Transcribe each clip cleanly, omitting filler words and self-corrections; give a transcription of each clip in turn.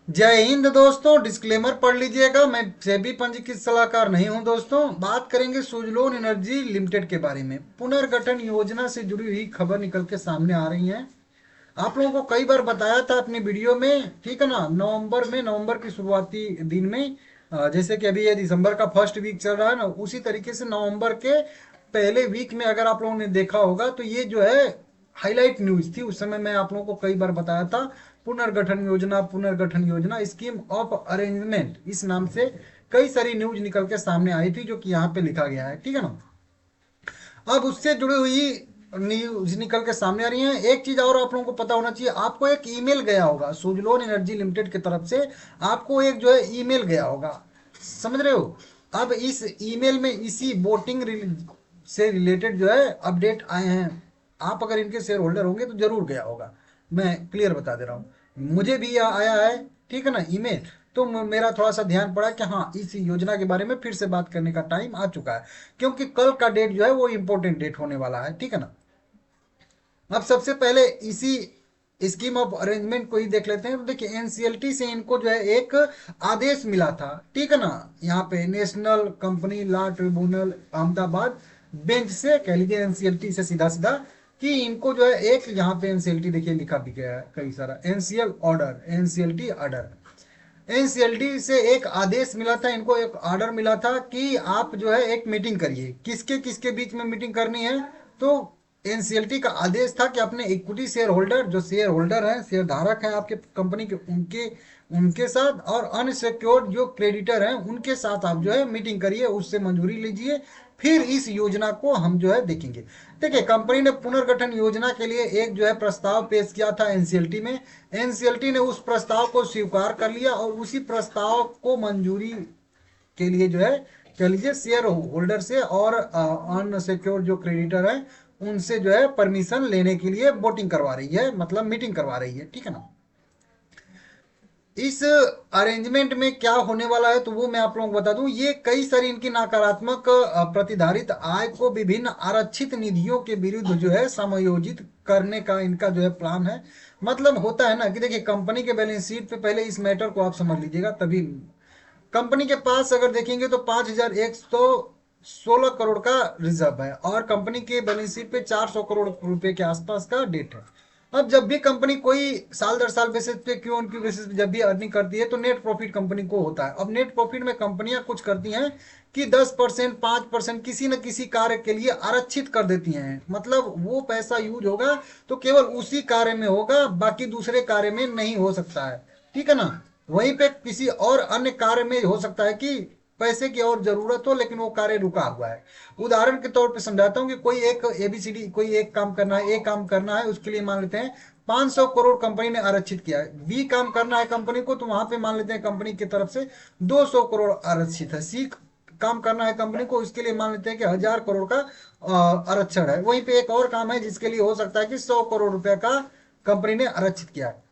जय हिंद दोस्तों। डिस्क्लेमर पढ़ लीजिएगा। मैं सेबी पंजीकृत सलाहकार नहीं हूं दोस्तों। बात करेंगे सुजलोन एनर्जी लिमिटेड के बारे में। पुनर्गठन योजना से जुड़ी हुई खबर निकल के सामने आ रही है। आप लोगों को कई बार बताया था अपनी वीडियो में, ठीक है ना। नवंबर की शुरुआती दिन में जैसे कि अभी ये दिसंबर का फर्स्ट वीक चल रहा है ना, उसी तरीके से नवंबर के पहले वीक में अगर आप लोगों ने देखा होगा तो ये जो है हाईलाइट न्यूज थी। उस समय मैं आप लोगों को कई बार बताया था पुनर्गठन योजना स्कीम ऑफ अरेंजमेंट, इस नाम से कई सारी न्यूज निकल के सामने आई थी, जो कि यहाँ पे लिखा गया है, ठीक है ना। अब उससे जुड़ी हुई न्यूज निकल के सामने आ रही है। एक चीज और आप लोगों को पता होना चाहिए, आपको एक ईमेल गया होगा सुजलोन एनर्जी लिमिटेड की तरफ से। आपको एक जो है ईमेल गया होगा, समझ रहे हो। अब इस ईमेल में इसी वोटिंग से रिलेटेड जो है अपडेट आए हैं। आप अगर इनके शेयर होल्डर होंगे तो जरूर गया होगा। मैं क्लियर बता दे रहा हूँ, मुझे भी आया है, ठीक है ना, ईमेल। तो मेरा थोड़ा सा ध्यान पड़ा कि हाँ, इस योजना के बारे में फिर से बात करने का टाइम आ चुका है, क्योंकि कल का डेट जो है वो इम्पोर्टेंट डेट होने वाला है, ठीक है ना। अब सबसे पहले इसी स्कीम ऑफ अरेंजमेंट को ही देख लेते हैं। तो देखिए, एनसीएलटी से इनको जो है एक आदेश मिला था, ठीक है ना। यहाँ पे national company law tribunal Ahmedabad bench से कह लीजिए, एनसीएलटी से सीधा सीधा, कि इनको जो है एक यहाँ पे एनसीएलटी देखिए लिखा भी गया है कई सारा, एनसीएलटी ऑर्डर। एनसीएलटी से एक आदेश मिला था, इनको एक ऑर्डर मिला था कि आप जो है एक मीटिंग करिए। किसके किसके बीच में मीटिंग करनी है? तो एनसीएलटी का आदेश था कि अपने इक्विटी शेयर होल्डर, जो शेयर होल्डर हैं, शेयर धारक हैं आपके कंपनी के, उनके उनके साथ, और अनसिक्योर्ड जो क्रेडिटर हैं उनके साथ आप जो है मीटिंग करिए, उससे मंजूरी लीजिए, फिर इस योजना को हम जो है देखेंगे। देखिए, कंपनी ने पुनर्गठन योजना के लिए एक जो है प्रस्ताव पेश किया था एनसीएलटी में। एनसीएलटी ने उस प्रस्ताव को स्वीकार कर लिया और उसी प्रस्ताव को मंजूरी के लिए जो है कह लीजिए शेयर होल्डर से और अनसिक्योर जो क्रेडिटर है उनसे जो है परमिशन लेने के लिए वोटिंग करवा रही है, मतलब मीटिंग करवा रही है, ठीक है ना। इस अरेंजमेंट में क्या होने वाला है तो वो मैं आप लोगों को बता दूं। ये कई सारी इनकी नकारात्मक प्रतिधारित आय को विभिन्न आरक्षित निधियों के विरुद्ध जो है समायोजित करने का इनका जो है प्लान है। मतलब होता है ना कि देखिए, कंपनी के बैलेंस शीट पे पहले इस मैटर को आप समझ लीजिएगा, तभी कंपनी के पास अगर देखेंगे तो 5,116 करोड़ का रिजर्व है, और कंपनी के बैलेंस शीट पे 400 करोड़ रुपए के आसपास का डेट है। अब जब भी कंपनी कोई साल दर साल बेसिस पे, क्यू ऑन क्यू बेसिस पे जब भी अर्निंग करती है तो नेट प्रॉफिट कंपनी को होता है। अब नेट प्रॉफिट में कंपनियां कुछ करती हैं कि 10%, 5% किसी न किसी कार्य के लिए आरक्षित कर देती हैं। मतलब वो पैसा यूज होगा तो केवल उसी कार्य में होगा, बाकी दूसरे कार्य में नहीं हो सकता है, ठीक है ना। वहीं पे किसी और अन्य कार्य में हो सकता है कि पैसे की और जरूरत हो, लेकिन वो कार्य रुका हुआ है। उदाहरण के तौर पे समझाता हूँ कि कोई एक एबीसीडी, कोई एक काम करना है, ए काम करना है, उसके लिए मान लेते हैं 500 करोड़ कंपनी ने आरक्षित किया है। बी काम करना है कंपनी को, तो वहां पे मान लेते हैं कंपनी की तरफ से 200 करोड़ आरक्षित है। सी काम करना है कंपनी को, उसके लिए मान लेते हैं कि 1,000 करोड़ का आरक्षण है। वहीं पे एक और काम है जिसके लिए हो सकता है कि 100 करोड़ रुपए का कंपनी ने आरक्षित किया है।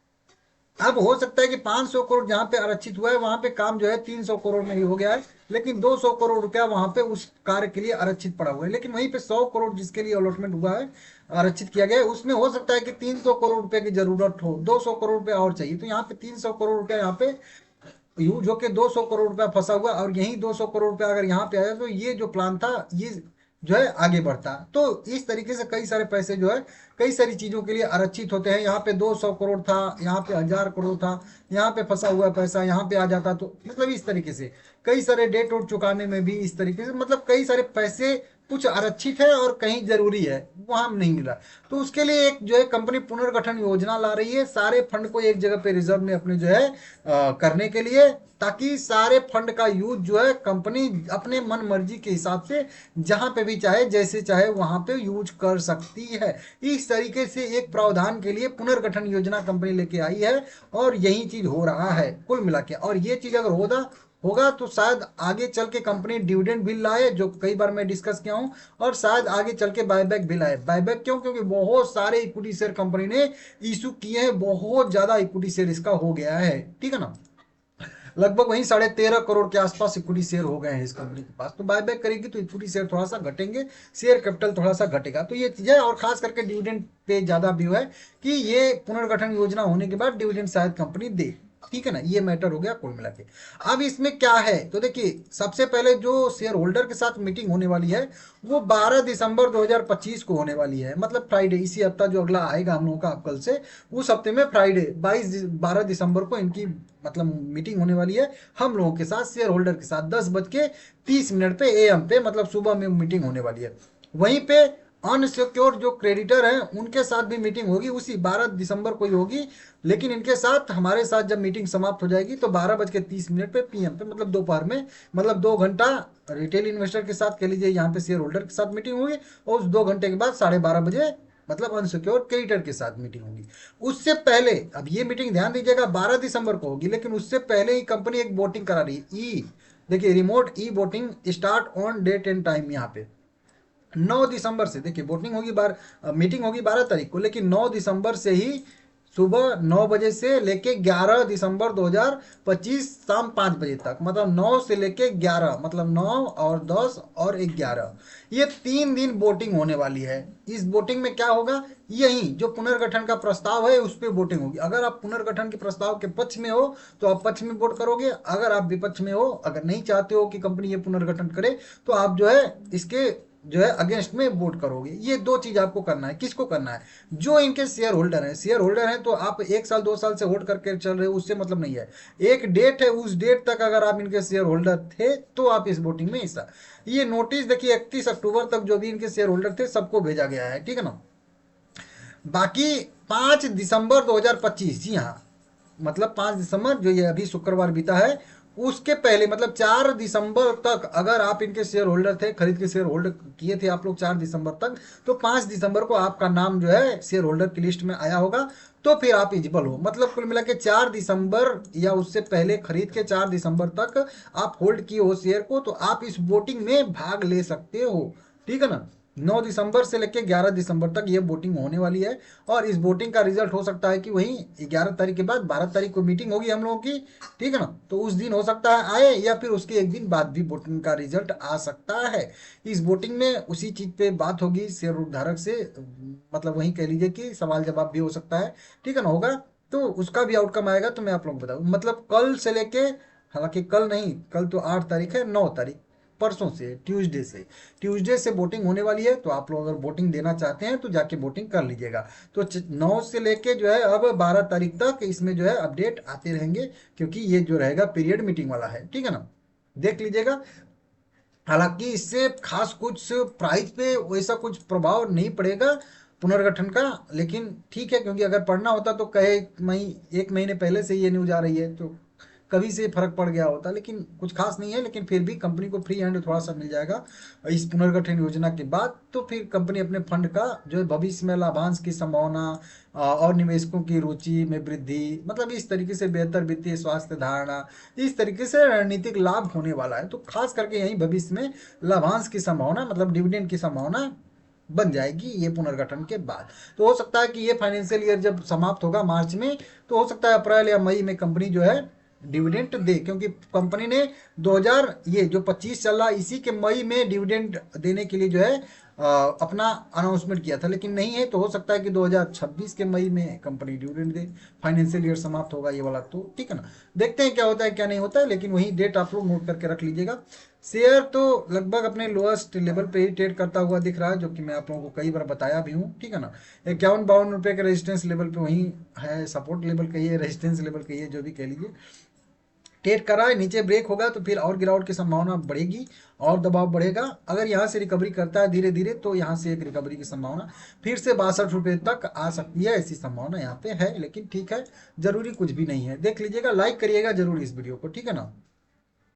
अब हो सकता है कि 500 करोड़ जहां पे आरक्षित हुआ है वहां पे काम जो है 300 करोड़ में ही हो गया है, लेकिन 200 करोड़ रुपया वहां पे उस कार्य के लिए आरक्षित पड़ा हुआ है। लेकिन वहीं पे 100 करोड़ जिसके लिए अलॉटमेंट हुआ है, आरक्षित किया गया है, उसमें हो सकता है कि 300 करोड़ रुपए की जरूरत हो, 200 करोड़ रुपया और चाहिए, तो यहाँ पे 300 करोड़ रुपया यहाँ पे यूज होके 200 करोड़ रुपया फंसा हुआ, और यही 200 करोड़ रुपया अगर यहाँ पे आया तो ये जो प्लान था ये जो है आगे बढ़ता। तो इस तरीके से कई सारे पैसे जो है कई सारी चीजों के लिए आरक्षित होते हैं। यहाँ पे 200 करोड़ था, यहाँ पे 1,000 करोड़ था, यहाँ पे फंसा हुआ पैसा यहाँ पे आ जाता, तो मतलब इस तरीके से कई सारे डेट उठ चुकाने में भी इस तरीके से, मतलब कई सारे पैसे कुछ आरक्षित है और कहीं जरूरी है वहां नहीं मिला। तो उसके लिए एक जो है कंपनी पुनर्गठन योजना ला रही है, सारे फंड को एक जगह पे रिजर्व में अपने जो है करने के लिए, ताकि सारे फंड का यूज जो है कंपनी अपने मन मर्जी के हिसाब से जहां पे भी चाहे जैसे चाहे वहां पे यूज कर सकती है। इस तरीके से एक प्रावधान के लिए पुनर्गठन योजना कंपनी लेके आई है, और यही चीज हो रहा है कुल मिला के। और ये चीज अगर होगा तो शायद आगे चल के कंपनी डिविडेंड बिल लाए, जो कई बार मैं डिस्कस किया हूं, और शायद आगे चल के बायबैक बिल आए। बायबैक क्यों? क्योंकि बहुत सारे इक्विटी शेयर कंपनी ने इशू किए हैं, बहुत ज्यादा इक्विटी शेयर इसका हो गया है, ठीक है ना। लगभग वही 13.5 करोड़ के आसपास इक्विटी शेयर हो गए हैं इस कंपनी के पास। तो बायबैक करेगी तो इक्विटी शेयर थोड़ा सा घटेंगे, शेयर कैपिटल थोड़ा सा घटेगा, तो ये चीज है। और खास करके डिविडेंड पे ज्यादा व्यू है कि ये पुनर्गठन योजना होने के बाद डिविडेंड शायद कंपनी दे। ठीक है ना, ये मैटर हो गया कुल मिला के। अब इसमें क्या है तो देखिए, सबसे पहले जो शेयर होल्डर के साथ मीटिंग होने वाली है वो 12 दिसंबर 2025 को होने वाली है, मतलब फ्राइडे, इसी हफ्ता जो अगला आएगा हम लोगों का कल से, उस हफ्ते में फ्राइडे 12 दिसंबर को इनकी मतलब मीटिंग होने वाली है हम लोगों के साथ, शेयर होल्डर के साथ 10:30 पे AM पे, मतलब सुबह में मीटिंग होने वाली है। वहीं पे अनसिक्योर्ड जो क्रेडिटर हैं उनके साथ भी मीटिंग होगी, उसी 12 दिसंबर को ही होगी, लेकिन इनके साथ हमारे साथ जब मीटिंग समाप्त हो जाएगी तो 12:30 पे PM पे, मतलब दोपहर में, मतलब 2 घंटा रिटेल इन्वेस्टर के साथ कह लीजिए, यहाँ पे शेयर होल्डर के साथ मीटिंग होगी, और उस 2 घंटे के बाद 12:30 बजे मतलब अनसिक्योर क्रेडिटर के साथ मीटिंग होगी। उससे पहले, अब ये मीटिंग ध्यान दीजिएगा 12 दिसंबर को होगी, लेकिन उससे पहले ही कंपनी एक वोटिंग करा रही है, देखिए remote voting start on date and time. यहाँ पे 9 दिसंबर से देखिए वोटिंग होगी, मीटिंग होगी 12 तारीख को, लेकिन 9 दिसंबर से ही सुबह 9 बजे से लेके 11 दिसंबर 2025 शाम 5 बजे तक, मतलब 9 से लेके 11, मतलब 9 और 10 और 11, ये 3 दिन वोटिंग होने वाली है। इस वोटिंग में क्या होगा, यही जो पुनर्गठन का प्रस्ताव है उस पर वोटिंग होगी। अगर आप पुनर्गठन के प्रस्ताव के पक्ष में हो तो आप पक्ष में वोट करोगे, अगर आप विपक्ष में हो, अगर नहीं चाहते हो कि कंपनी ये पुनर्गठन करे, तो आप जो है इसके जो है अगेंस्ट में वोट करोगे। ये दो चीज आपको करना है। किसको करना है, जो इनके शेयर होल्डर हैं, शेयर होल्डर हैं तो आप 1 साल 2 साल से होल्ड करके चल रहे हो, उससे मतलब नहीं है। एक डेट है, उस डेट तक अगर आप इनके शेयर होल्डर थे तो आप इस वोटिंग में हिस्सा। ये नोटिस देखिए 31 अक्टूबर तक जो भी इनके शेयर होल्डर थे सबको भेजा गया है, ठीक है ना। बाकी 5 दिसंबर 2025, जी हाँ, मतलब 5 दिसंबर जो ये अभी शुक्रवार बीता है, उसके पहले मतलब 4 दिसंबर तक अगर आप इनके शेयर होल्डर थे, खरीद के शेयर होल्डर किए थे आप लोग 4 दिसंबर तक, तो 5 दिसंबर को आपका नाम जो है शेयर होल्डर की लिस्ट में आया होगा, तो फिर आप एलिजिबल हो। मतलब कुल मिला के 4 दिसंबर या उससे पहले खरीद के 4 दिसंबर तक आप होल्ड किए हो शेयर को, तो आप इस वोटिंग में भाग ले सकते हो, ठीक है ना। 9 दिसंबर से लेकर 11 दिसंबर तक ये वोटिंग होने वाली है, और इस वोटिंग का रिजल्ट हो सकता है कि वहीं 11 तारीख के बाद 12 तारीख को मीटिंग होगी हम लोगों की, ठीक है ना, तो उस दिन हो सकता है आए, या फिर उसके एक दिन बाद भी वोटिंग का रिजल्ट आ सकता है। इस वोटिंग में उसी चीज पे बात होगी शेयर धारक से, मतलब वही कह लीजिए कि सवाल जवाब भी हो सकता है, ठीक है ना, होगा, तो उसका भी आउटकम आएगा तो मैं आप लोग बताऊँ, मतलब कल से लेके, हालांकि कल नहीं, कल तो 8 तारीख है, 9 तारीख, परसों से, ट्यूसडे से वोटिंग होने वाली है। तो आप लोग अगर वोटिंग देना चाहते हैं तो जाके वोटिंग कर लीजिएगा। तो 9 से लेके जो है अब 12 तारीख तक इसमें जो है अपडेट आते रहेंगे, क्योंकि ये जो रहेगा पीरियड मीटिंग वाला है, ठीक है ना, देख लीजिएगा। हालांकि इससे खास कुछ प्राइस पे वैसा कुछ प्रभाव नहीं पड़ेगा पुनर्गठन का, लेकिन ठीक है, क्योंकि अगर पढ़ना होता तो कहे एक महीने पहले से ये न्यूज आ रही है तो कभी से फर्क पड़ गया होता, लेकिन कुछ खास नहीं है। लेकिन फिर भी कंपनी को फ्री हैंड थोड़ा सा मिल जाएगा इस पुनर्गठन योजना के बाद, तो फिर कंपनी अपने फंड का जो है भविष्य में लाभांश की संभावना और निवेशकों की रुचि में वृद्धि, मतलब इस तरीके से बेहतर वित्तीय स्वास्थ्य धारणा, इस तरीके से रणनीतिक लाभ होने वाला है। तो खास करके यही भविष्य में लाभांश की संभावना, मतलब डिविडेंड की संभावना बन जाएगी ये पुनर्गठन के बाद। तो हो सकता है कि ये फाइनेंशियल ईयर जब समाप्त होगा मार्च में, तो हो सकता है अप्रैल या मई में कंपनी जो है डिविडेंड दे, क्योंकि कंपनी ने 2000 ये जो 25 चल रहा इसी के मई में डिविडेंड देने के लिए जो है अपना अनाउंसमेंट किया था, लेकिन नहीं है। तो हो सकता है कि 2026 के मई में कंपनी डिविडेंड दे, फाइनेंशियल ईयर समाप्त होगा ये वाला, तो ठीक है ना। देखते हैं क्या होता है क्या नहीं होता है, लेकिन वही डेट आप लोग नोट करके रख लीजिएगा। शेयर तो लगभग अपने लोएस्ट लेवल पे ही ट्रेड करता हुआ दिख रहा है, जो कि मैं आप लोगों को कई बार बताया भी हूँ, ठीक है ना। 51-52 रुपये के रेजिस्टेंस लेवल पे वही है, सपोर्ट लेवल कहिए, रेजिस्टेंस लेवल कहिए, जो भी कह लीजिए, ट्रेड करा है। नीचे ब्रेक होगा तो फिर और गिरावट की संभावना बढ़ेगी और दबाव बढ़ेगा। अगर यहाँ से रिकवरी करता है धीरे धीरे तो यहाँ से एक रिकवरी की संभावना फिर से 62 रुपये तक आ सकती है, ऐसी संभावना यहाँ पे है। लेकिन ठीक है, जरूरी कुछ भी नहीं है। देख लीजिएगा, लाइक करिएगा जरूर इस वीडियो को, ठीक है ना।